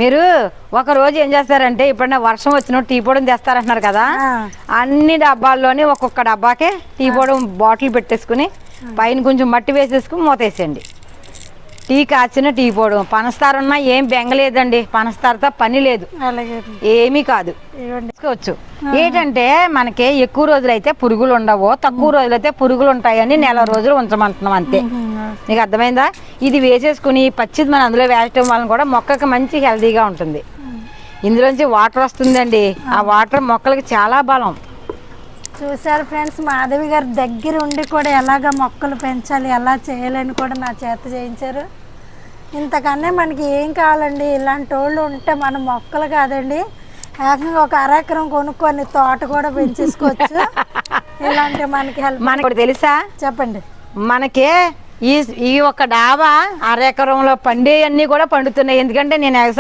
మీరు ఒక రోజు ఏం చేస్తారంటే ఇప్పుడన్నా వర్షం వచ్చిన టీ పొడిని తెస్తారంటున్నారు కదా, అన్ని డబ్బాల్లోని ఒక్కొక్క డబ్బాకే టీ పొడి బాటిల్ పెట్టేసుకుని పైన కొంచెం మట్టి వేసేసుకుని మూతేసేయండి. టీ కాచిన టీ పొడి పనస్తార ఉన్నా ఏం బెంగలేదండి, పనస్తారతో పని లేదు, ఏమీ కాదు తీసుకోవచ్చు. ఏంటంటే మనకి ఎక్కువ రోజులు అయితే పురుగులు ఉండవు, తక్కువ రోజులు అయితే పురుగులు ఉంటాయని నెల రోజులు ఉంచమంటున్నాం అంతే. నీకు అర్థమైందా? ఇది వేసేసుకుని పచ్చిది మనం అందులో వేయటం వలన కూడా మొక్కకి మంచి హెల్తీగా ఉంటుంది. ఇందులోంచి వాటర్ వస్తుందండి, ఆ వాటర్ మొక్కలకి చాలా బలం. చూసారు ఫ్రెండ్స్, మాధవి గారు దగ్గర ఉండి కూడా ఎలాగ మొక్కలు పెంచాలి, ఎలా చేయాలని కూడా నా చేత చేయించారు. ఇంతకన్నా మనకి ఏం కావాలండి? ఇలాంటి వాళ్ళు ఉంటే మన మొక్కలు కాదండి, ఏకంగా ఒక అరెకరం కొనుక్కొని తోట కూడా పెంచేసుకోవచ్చు. ఇలాంటి మనకి హెల్ప్. మనకు తెలుసా? చెప్పండి. మనకి ఈ ఒక డాబా అరెకరంలో పండే అన్నీ కూడా పండుతున్నాయి. ఎందుకంటే నేను వ్యవసాయం